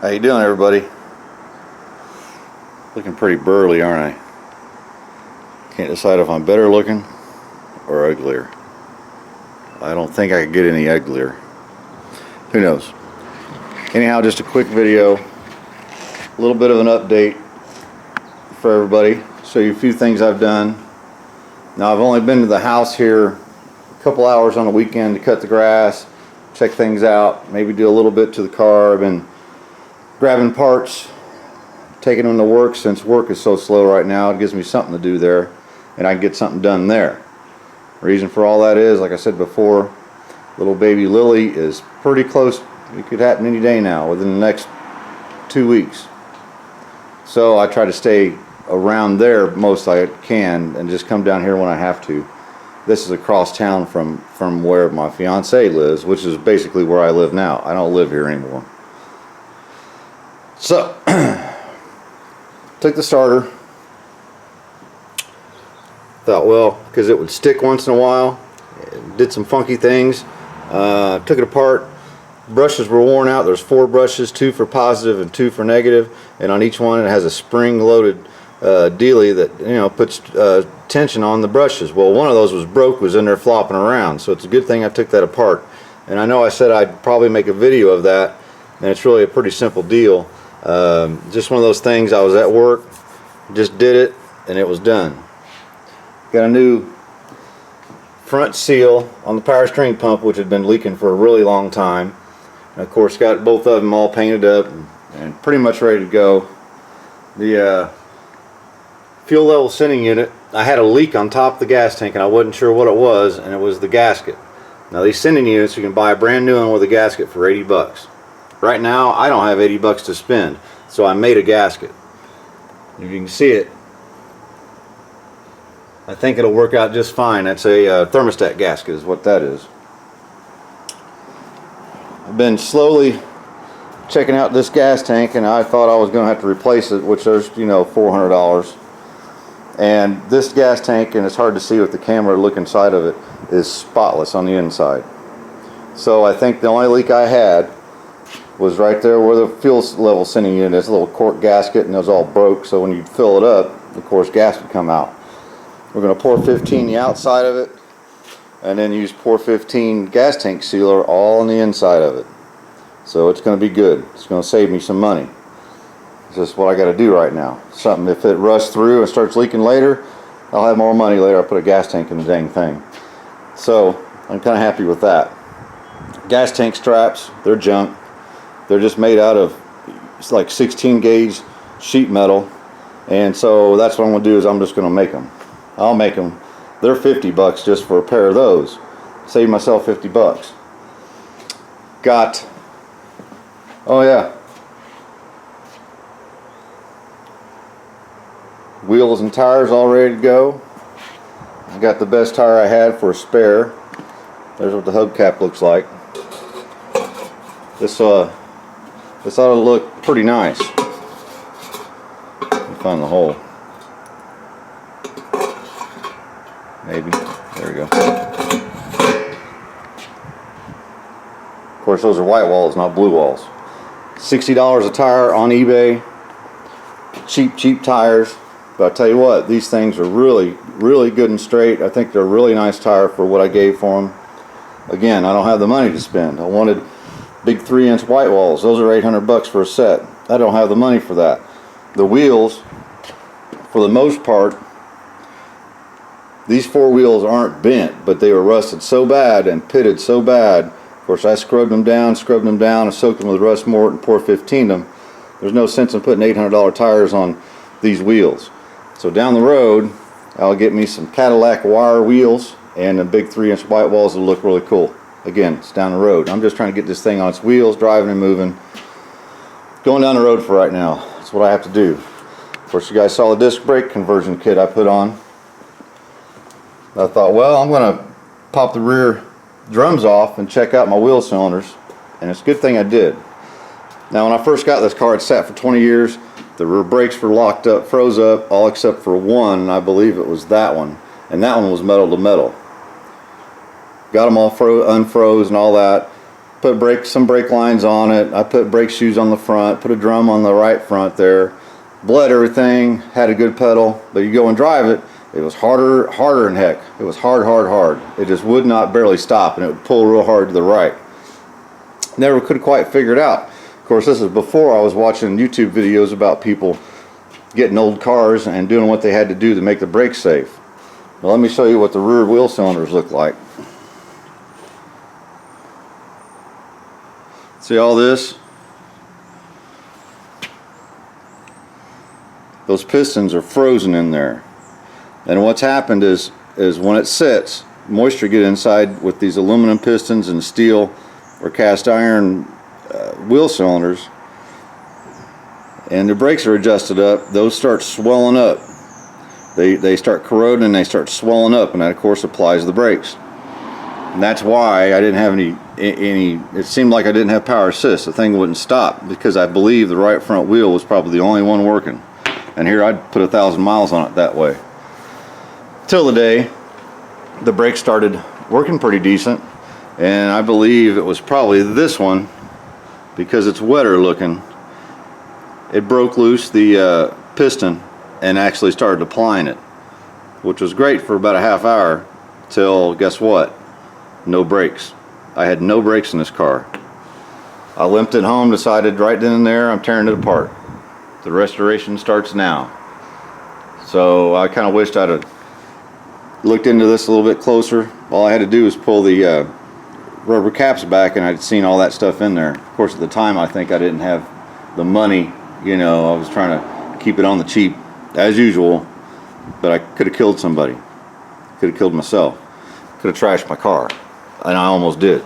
How you doing, everybody? Looking pretty burly, aren't I? Can't decide if I'm better looking or uglier. I don't think I could get any uglier. Who knows? Anyhow, just a quick video, a little bit of an update for everybody. Show you a few things I've done. Now, I've only been to the house here a couple hours on the weekend to cut the grass, check things out, maybe do a little bit to the car. I've been grabbing parts, taking them to work since work is so slow right now. It gives me something to do there, and I can get something done there. Reason for all that is, like I said before, little baby Lily is pretty close. It could happen any day now, within the next 2 weeks. So I try to stay around there most I can and just come down here when I have to. This is across town from where my fiance lives, which is basically where I live now. I don't live here anymore. So, took the starter. Thought, well, because it would stick once in a while, did some funky things. Took it apart. Brushes were worn out. There's 4 brushes, 2 for positive and 2 for negative, and on each one it has a spring-loaded dealie that puts tension on the brushes. Well, one of those was in there flopping around, so it's a good thing I took that apart. And I know I said I'd probably make a video of that, and it's really a pretty simple deal. Just one of those things. I was at work, just did it, and it was done. Got a new front seal on the power steering pump, which had been leaking for a really long time. And of course, got both of them all painted up and pretty much ready to go. The fuel level sending unit, I had a leak on top of the gas tank, and I wasn't sure what it was, and it was the gasket. Now, these sending units, you can buy a brand new one with a gasket for 80 bucks. Right now, I don't have 80 bucks to spend, so I made a gasket. If you can see it, I think it'll work out just fine. That's a thermostat gasket is what that is. I've been slowly checking out this gas tank, and I thought I was going to have to replace it, which there's, $400. And this gas tank, and it's hard to see with the camera, look inside of it, is spotless on the inside. So I think the only leak I had was right there where the fuel level sending unit is, a little cork gasket, and it was all broke, so when you fill it up, of course, gas would come out. We're going to pour 15 the outside of it, and then use pour 15 gas tank sealer all on the inside of it. So it's going to be good. It's going to save me some money. It's just what I got to do right now. Something, if it rusts through and starts leaking later, I'll have more money later. I'll put a gas tank in the dang thing. So I'm kind of happy with that. Gas tank straps, they're junk. They're just made out of, it's like 16 gauge sheet metal, and so that's what I'm going to do, is I'm just going to make them. I'll make them. They're 50 bucks just for a pair of those. Save myself 50 bucks. Got, oh yeah, wheels and tires all ready to go. I got the best tire I had for a spare. There's what the hubcap looks like. This ought to look pretty nice. Let me find the hole. Maybe. There we go. Of course, those are white walls, not blue walls. $60 a tire on eBay. Cheap tires. But I'll tell you what, these things are really good and straight. I think they're a really nice tire for what I gave for them. Again, I don't have the money to spend. I wanted big 3-inch white walls. Those are 800 bucks for a set. I don't have the money for that. The wheels, for the most part, these 4 wheels aren't bent, but they were rusted so bad and pitted so bad. Of course, I scrubbed them down, and soaked them with rust mort and pour 15 them. There's no sense in putting $800 tires on these wheels. So down the road, I'll get me some Cadillac wire wheels and the big 3-inch white walls that look really cool. Again, it's down the road. I'm just trying to get this thing on its wheels, driving and moving. Going down the road for right now. That's what I have to do. Of course, you guys saw the disc brake conversion kit I put on. I thought, well, I'm going to pop the rear drums off and check out my wheel cylinders. And it's a good thing I did. Now, when I first got this car, it sat for 20 years. The rear brakes were locked up, froze up, all except for one, and I believe it was that one. And that one was metal to metal. Got them all unfroze and all that. put some brake lines on it. I put brake shoes on the front, put a drum on the right front there, bled everything, had a good pedal. But you go and drive it, it was harder than heck. It was hard. It just would not barely stop, and it would pull real hard to the right. Never could quite figure it out. Of course, this is before I was watching YouTube videos about people getting old cars and doing what they had to do to make the brakes safe. Now let me show you what the rear wheel cylinders look like. See all this? Those pistons are frozen in there. And what's happened is when it sits, moisture gets inside with these aluminum pistons and steel or cast iron wheel cylinders, and the brakes are adjusted up. Those start swelling up. They start corroding and they start swelling up, and that of course applies the brakes. And that's why I didn't have any. It seemed like I didn't have power assist. The thing wouldn't stop because I believe the right front wheel was probably the only one working. And here I'd put 1,000 miles on it that way. Till the day the brakes started working pretty decent, and I believe it was probably this one, because it's wetter looking. It broke loose the piston and actually started applying it, which was great for about a half hour till, guess what? No brakes. I had no brakes in this car. I limped it home, decided right then and there I'm tearing it apart. The restoration starts now. So I kind of wished I'd have looked into this a little bit closer. All I had to do was pull the rubber caps back, and I'd seen all that stuff in there. Of course, at the time I think I didn't have the money, you know, I was trying to keep it on the cheap as usual, but I could have killed somebody. Could have killed myself. Could have trashed my car, and I almost did.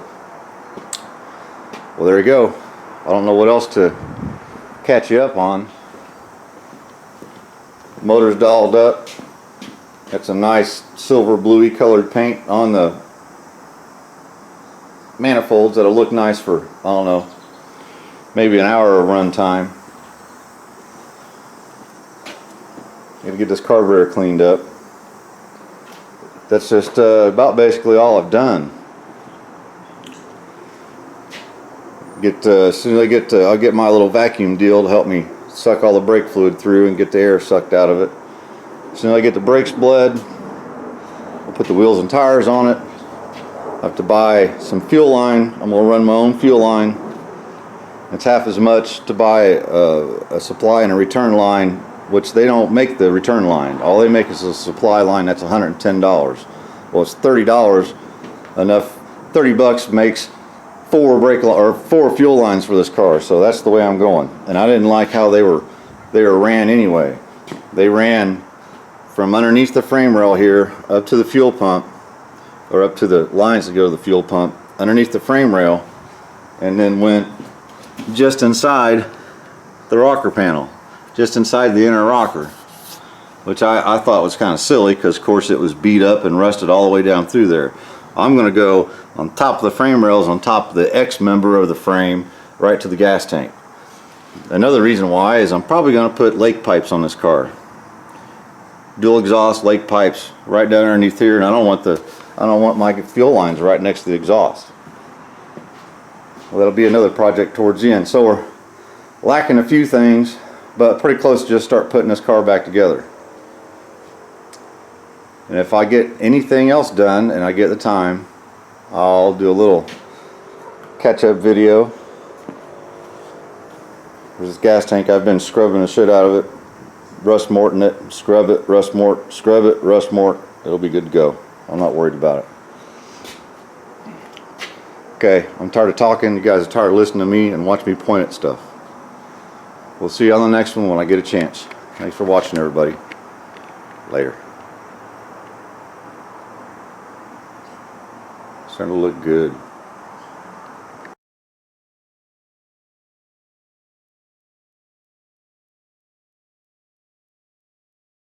Well, there you go. I don't know what else to catch you up on. Motor's dolled up. Got some nice silver bluey colored paint on the manifolds that'll look nice for, I don't know, maybe an hour of run time. Gotta get this carburetor cleaned up. That's just about basically all I've done. As soon as I'll get my little vacuum deal to help me suck all the brake fluid through and get the air sucked out of it. As soon as I get the brakes bled, I'll put the wheels and tires on it. I have to buy some fuel line. I'm going to run my own fuel line. It's half as much to buy a supply and a return line, which they don't make the return line. All they make is a supply line. That's $110. Well, it's $30 enough. 30 bucks makes four fuel lines for this car. So that's the way I'm going. And I didn't like how they were ran anyway. They ran from underneath the frame rail here up to the fuel pump, or up to the lines that go to the fuel pump, underneath the frame rail, and then went just inside the rocker panel, just inside the inner rocker, which I thought was kind of silly because of course it was beat up and rusted all the way down through there. I'm going to go on top of the frame rails, on top of the X member of the frame, right to the gas tank. Another reason why is I'm probably going to put lake pipes on this car. Dual exhaust lake pipes right down underneath here, and I don't want my fuel lines right next to the exhaust. Well, that'll be another project towards the end. So we're lacking a few things, but pretty close to just start putting this car back together. And if I get anything else done and I get the time, I'll do a little catch-up video. There's this gas tank. I've been scrubbing the shit out of it, rust morting it, scrub it, rust mort, scrub it, rust mort. It'll be good to go. I'm not worried about it. Okay, I'm tired of talking. You guys are tired of listening to me and watch me point at stuff. We'll see you on the next one when I get a chance. Thanks for watching, everybody. Later. Starting to look good.